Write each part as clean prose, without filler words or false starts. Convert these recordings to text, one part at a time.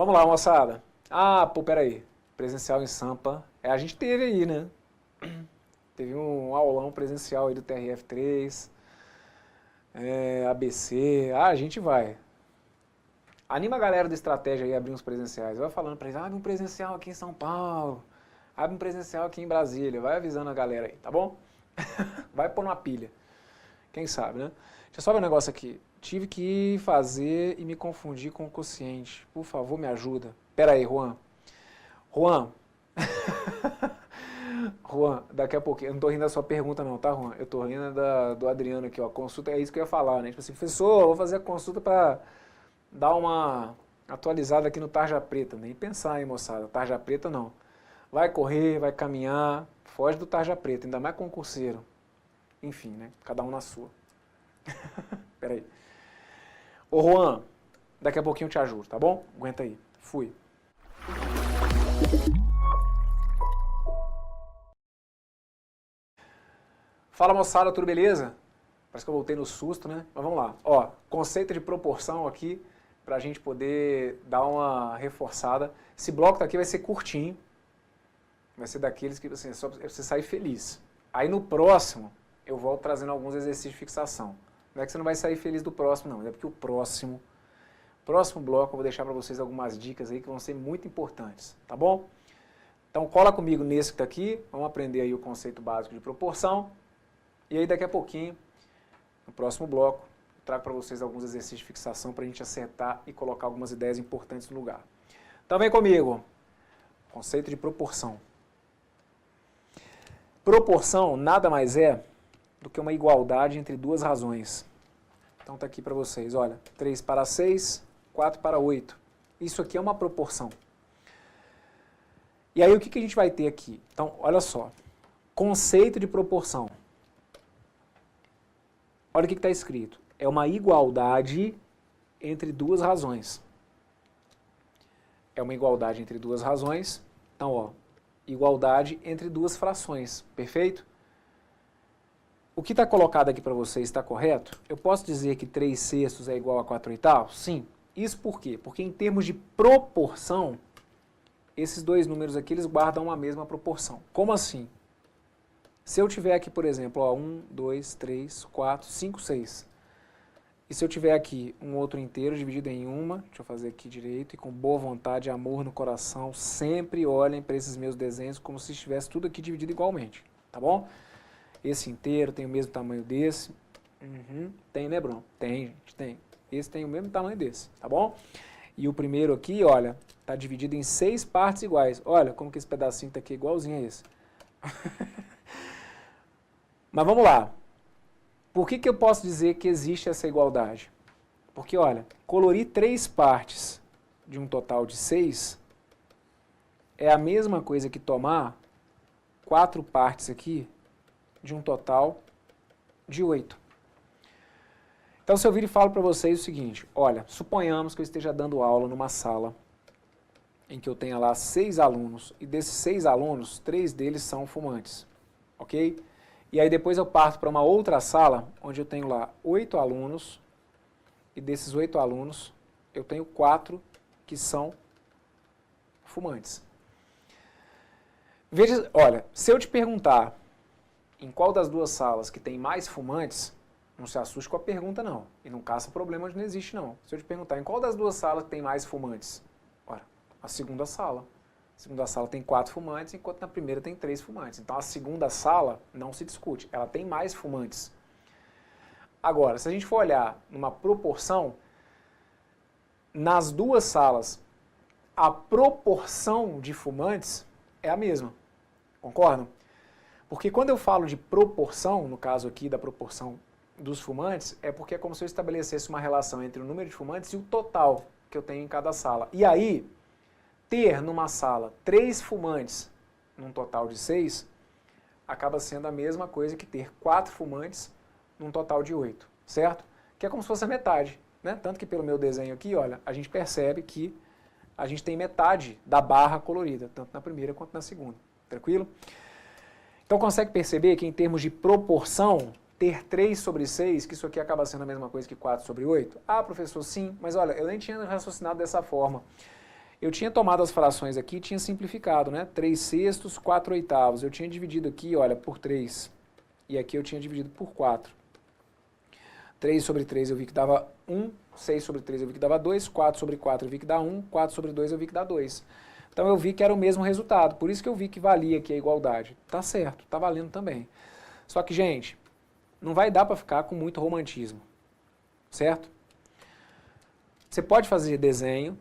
Vamos lá, moçada. Ah, pô, peraí. Presencial em Sampa. A gente teve aí, né? Teve um aulão presencial aí do TRF3, ABC. Ah, a gente vai. Anima a galera da estratégia aí a abrir uns presenciais. Vai falando pra eles, abre um presencial aqui em São Paulo. Abre um presencial aqui em Brasília. Vai avisando a galera aí, tá bom? Vai pôr uma pilha. Quem sabe, né? Deixa eu só ver um negócio aqui. Tive que fazer e me confundir com o quociente. Por favor, me ajuda. Pera aí, Juan. Juan. Juan, daqui a pouquinho. Eu não tô rindo da sua pergunta não, tá, Juan? Eu tô rindo do Adriano aqui, ó. Consulta, é isso que eu ia falar, né? Tipo assim, professor, eu vou fazer a consulta pra dar uma atualizada aqui no Tarja Preta. Nem pensar, hein, moçada. Tarja Preta não. Vai correr, vai caminhar. Foge do Tarja Preta, ainda mais concurseiro. Enfim, né? Cada um na sua. Pera aí. Ô, Juan, daqui a pouquinho eu te ajudo, tá bom? Aguenta aí. Fui. Fala, moçada, tudo beleza? Parece que eu voltei no susto, né? Mas vamos lá. Ó, conceito de proporção aqui, pra gente poder dar uma reforçada. Esse bloco daqui vai ser curtinho. Vai ser daqueles que assim, só você sair feliz. Aí no próximo, eu volto trazendo alguns exercícios de fixação. Não é que você não vai sair feliz do próximo, não. É porque o próximo bloco eu vou deixar para vocês algumas dicas aí que vão ser muito importantes, tá bom? Então cola comigo nesse que tá aqui, vamos aprender aí o conceito básico de proporção. E aí daqui a pouquinho, no próximo bloco, eu trago para vocês alguns exercícios de fixação para a gente acertar e colocar algumas ideias importantes no lugar. Então vem comigo. Conceito de proporção. Proporção nada mais é do que uma igualdade entre duas razões. Então está aqui para vocês, olha, 3 para 6, 4 para 8. Isso aqui é uma proporção. E aí o que a gente vai ter aqui? Então, olha só, conceito de proporção. Olha o que está escrito. É uma igualdade entre duas razões. É uma igualdade entre duas razões. Então, ó, igualdade entre duas frações, perfeito? O que está colocado aqui para vocês está correto? Eu posso dizer que 3 sextos é igual a 4 oitavos? Sim. Isso por quê? Porque em termos de proporção, esses dois números aqui eles guardam a mesma proporção. Como assim? Se eu tiver aqui, por exemplo, ó, 1, 2, 3, 4, 5, 6. E se eu tiver aqui um outro inteiro dividido em uma, deixa eu fazer aqui direito, e com boa vontade e amor no coração, sempre olhem para esses meus desenhos como se estivesse tudo aqui dividido igualmente, tá bom? Esse inteiro tem o mesmo tamanho desse. Tem, né, Bruno? Tem, gente, tem. Esse tem o mesmo tamanho desse, tá bom? E o primeiro aqui, olha, tá dividido em 6 partes iguais. Olha como que esse pedacinho tá aqui igualzinho a esse. Mas vamos lá. Por que eu posso dizer que existe essa igualdade? Porque, olha, colorir 3 partes de um total de 6 é a mesma coisa que tomar 4 partes aqui de um total de 8. Então, se eu vir e falo para vocês o seguinte, olha, suponhamos que eu esteja dando aula numa sala em que eu tenha lá 6 alunos, e desses 6 alunos, 3 deles são fumantes, ok? E aí depois eu parto para uma outra sala, onde eu tenho lá 8 alunos, e desses 8 alunos, eu tenho 4 que são fumantes. Veja, olha, se eu te perguntar em qual das duas salas que tem mais fumantes, não se assuste com a pergunta não, e não caça problema onde não existe não. Se eu te perguntar em qual das duas salas tem mais fumantes, ora, a segunda sala. A segunda sala tem 4 fumantes, enquanto na primeira tem 3 fumantes. Então a segunda sala não se discute, ela tem mais fumantes. Agora, se a gente for olhar numa proporção, nas duas salas, a proporção de fumantes é a mesma. Concordam? Porque quando eu falo de proporção, no caso aqui da proporção dos fumantes, é porque é como se eu estabelecesse uma relação entre o número de fumantes e o total que eu tenho em cada sala. E aí, ter numa sala 3 fumantes num total de 6, acaba sendo a mesma coisa que ter 4 fumantes num total de 8, certo? Que é como se fosse a metade, né? Tanto que pelo meu desenho aqui, olha, a gente percebe que a gente tem metade da barra colorida, tanto na primeira quanto na segunda, tranquilo? Então consegue perceber que em termos de proporção, ter 3 sobre 6, que isso aqui acaba sendo a mesma coisa que 4 sobre 8? Ah, professor, sim, mas olha, eu nem tinha raciocinado dessa forma. Eu tinha tomado as frações aqui e tinha simplificado, né? 3 sextos, 4 oitavos. Eu tinha dividido aqui, olha, por 3. E aqui eu tinha dividido por 4. 3 sobre 3 eu vi que dava 1, 6 sobre 3 eu vi que dava 2, 4 sobre 4 eu vi que dá 1, 4 sobre 2 eu vi que dá 2. Então eu vi que era o mesmo resultado, por isso que eu vi que valia aqui a igualdade. Tá certo, tá valendo também. Só que, gente, não vai dar para ficar com muito romantismo, certo? Você pode fazer desenho,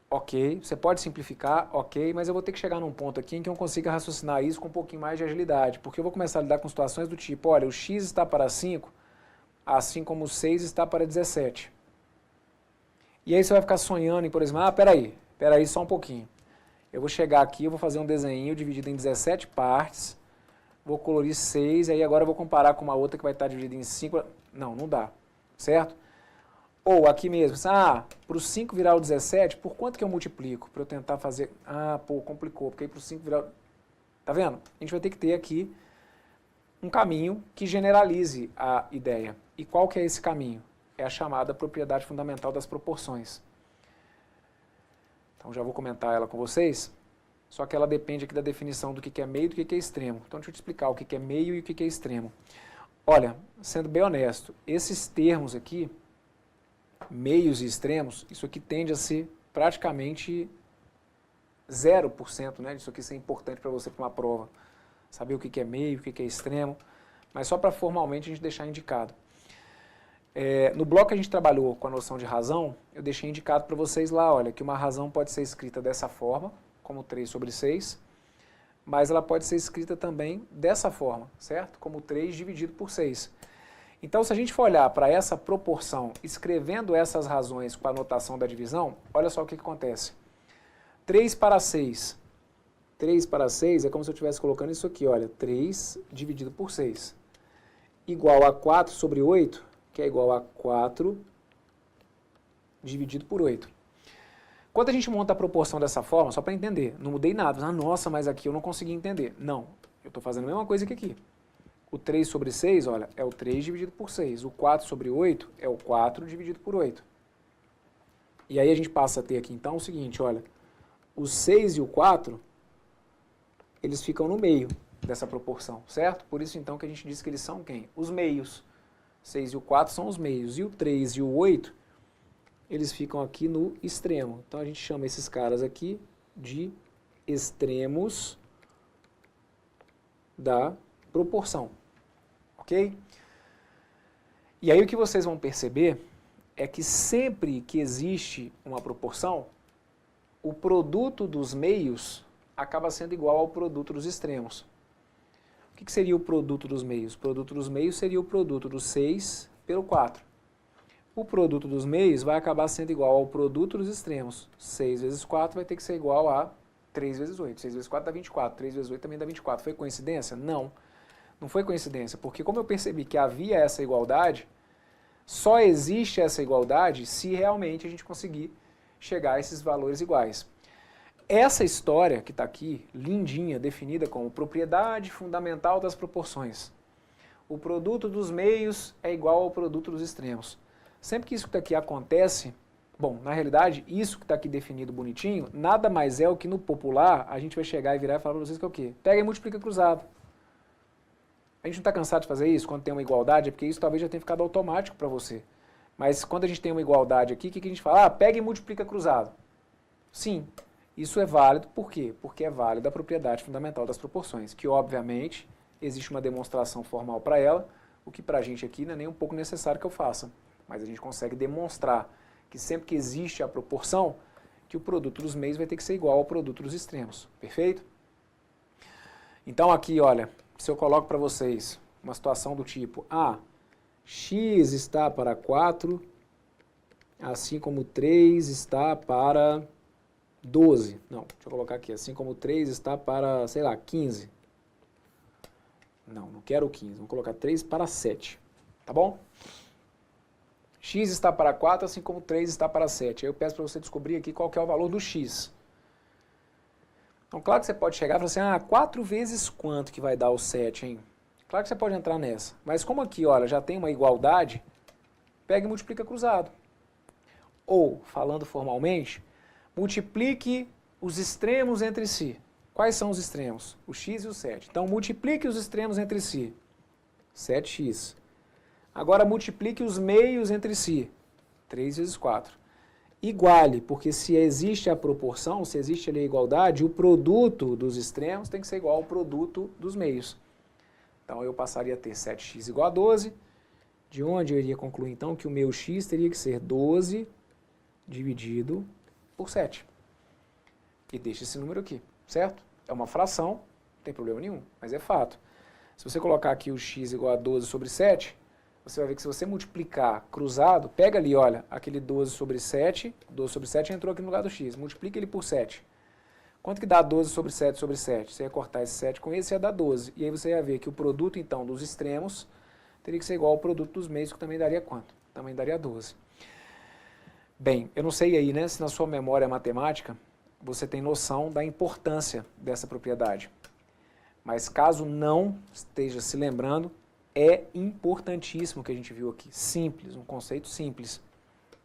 ok, você pode simplificar, ok, mas eu vou ter que chegar num ponto aqui em que eu consiga raciocinar isso com um pouquinho mais de agilidade, porque eu vou começar a lidar com situações do tipo, olha, o x está para 5, assim como o 6 está para 17. E aí você vai ficar sonhando em, por exemplo, peraí só um pouquinho. Eu vou chegar aqui, eu vou fazer um desenho dividido em 17 partes, vou colorir 6, aí agora eu vou comparar com uma outra que vai estar dividida em 5. Não, não dá, certo? Ou aqui mesmo, para o 5 virar o 17, por quanto que eu multiplico? Para eu tentar fazer, complicou, porque aí para o 5 virar... Tá vendo? A gente vai ter que ter aqui um caminho que generalize a ideia. E qual que é esse caminho? É a chamada propriedade fundamental das proporções. Então já vou comentar ela com vocês, só que ela depende aqui da definição do que é meio e do que é extremo. Então deixa eu te explicar o que é meio e o que é extremo. Olha, sendo bem honesto, esses termos aqui, meios e extremos, isso aqui tende a ser praticamente 0%, né? Isso aqui ser importante para você para uma prova. Saber o que é meio, o que é extremo, mas só para formalmente a gente deixar indicado. No bloco que a gente trabalhou com a noção de razão, eu deixei indicado para vocês lá, olha, que uma razão pode ser escrita dessa forma, como 3 sobre 6, mas ela pode ser escrita também dessa forma, certo? Como 3 dividido por 6. Então, se a gente for olhar para essa proporção, escrevendo essas razões com a notação da divisão, olha só o que acontece. 3 para 6. 3 para 6 é como se eu estivesse colocando isso aqui, olha, 3 dividido por 6. Igual a 4 sobre 8, que é igual a 4 dividido por 8. Quando a gente monta a proporção dessa forma, só para entender, não mudei nada. Nossa, mas aqui eu não consegui entender. Não, eu estou fazendo a mesma coisa que aqui. O 3 sobre 6, olha, é o 3 dividido por 6. O 4 sobre 8 é o 4 dividido por 8. E aí a gente passa a ter aqui, então, o seguinte, olha, o 6 e o 4, eles ficam no meio dessa proporção, certo? Por isso, então, que a gente diz que eles são quem? Os meios. 6 e o 4 são os meios. E o 3 e o 8, eles ficam aqui no extremo. Então, a gente chama esses caras aqui de extremos da proporção. Ok? E aí o que vocês vão perceber é que sempre que existe uma proporção, o produto dos meios acaba sendo igual ao produto dos extremos. O que seria o produto dos meios? O produto dos meios seria o produto do 6 pelo 4. O produto dos meios vai acabar sendo igual ao produto dos extremos. 6 vezes 4 vai ter que ser igual a 3 vezes 8. 6 vezes 4 dá 24. 3 vezes 8 também dá 24. Foi coincidência? Não. Não foi coincidência, porque como eu percebi que havia essa igualdade, só existe essa igualdade se realmente a gente conseguir chegar a esses valores iguais. Essa história que está aqui, lindinha, definida como propriedade fundamental das proporções. O produto dos meios é igual ao produto dos extremos. Sempre que isso que está aqui acontece, bom, na realidade, isso que está aqui definido bonitinho, nada mais é o que no popular a gente vai chegar e virar e falar para vocês que é o quê? Pega e multiplica cruzado. A gente não está cansado de fazer isso quando tem uma igualdade, é porque isso talvez já tenha ficado automático para você. Mas quando a gente tem uma igualdade aqui, o que a gente fala? Pega e multiplica cruzado. Sim, isso é válido, por quê? Porque é válido a propriedade fundamental das proporções, que obviamente existe uma demonstração formal para ela, o que para a gente aqui não é nem um pouco necessário que eu faça. Mas a gente consegue demonstrar que sempre que existe a proporção, que o produto dos meios vai ter que ser igual ao produto dos extremos. Perfeito? Então aqui, olha, se eu coloco para vocês uma situação do tipo, x está para 4, assim como 3 está para 12. Não, deixa eu colocar aqui, assim como 3 está para, sei lá, 15. Não quero 15, vou colocar 3 para 7, tá bom? X está para 4, assim como 3 está para 7. Aí eu peço para você descobrir aqui qual que é o valor do x. Então, claro que você pode chegar e falar assim, 4 vezes quanto que vai dar o 7, hein? Claro que você pode entrar nessa. Mas como aqui, olha, já tem uma igualdade, pega e multiplica cruzado. Ou, falando formalmente, multiplique os extremos entre si. Quais são os extremos? O x e o 7. Então, multiplique os extremos entre si. 7x. Agora, multiplique os meios entre si. 3 vezes 4. Iguale, porque se existe a proporção, se existe ali a igualdade, o produto dos extremos tem que ser igual ao produto dos meios. Então, eu passaria a ter 7x igual a 12, de onde eu iria concluir, então, que o meu x teria que ser 12 dividido por 7. E deixa esse número aqui, certo? É uma fração, não tem problema nenhum, mas é fato. Se você colocar aqui o x igual a 12 sobre 7, você vai ver que se você multiplicar cruzado, pega ali, olha, aquele 12 sobre 7 entrou aqui no lugar do x, multiplica ele por 7. Quanto que dá 12 sobre 7 sobre 7? Você ia cortar esse 7 com esse, ia dar 12. E aí você ia ver que o produto, então, dos extremos teria que ser igual ao produto dos meios, que também daria quanto? Também daria 12. Bem, eu não sei aí, né, se na sua memória matemática você tem noção da importância dessa propriedade. Mas caso não esteja se lembrando, é importantíssimo o que a gente viu aqui. Simples, um conceito simples,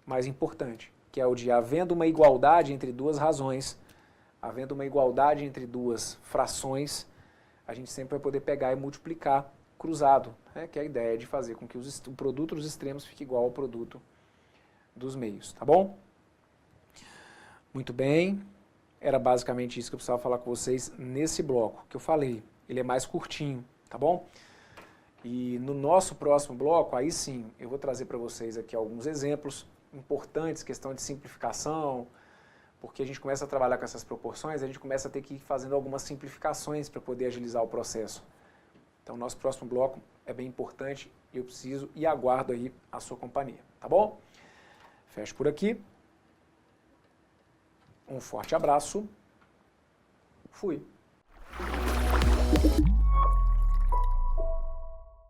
mas importante, que é o de havendo uma igualdade entre duas razões, havendo uma igualdade entre duas frações, a gente sempre vai poder pegar e multiplicar cruzado, né? Que é a ideia de fazer com que o produto dos extremos fique igual ao produto dos meios, tá bom? Muito bem, era basicamente isso que eu precisava falar com vocês nesse bloco que eu falei. Ele é mais curtinho, tá bom? E no nosso próximo bloco, aí sim, eu vou trazer para vocês aqui alguns exemplos importantes, questão de simplificação, porque a gente começa a trabalhar com essas proporções, a gente começa a ter que ir fazendo algumas simplificações para poder agilizar o processo. Então, nosso próximo bloco é bem importante, eu preciso e aguardo aí a sua companhia, tá bom? Fecho por aqui. Um forte abraço. Fui.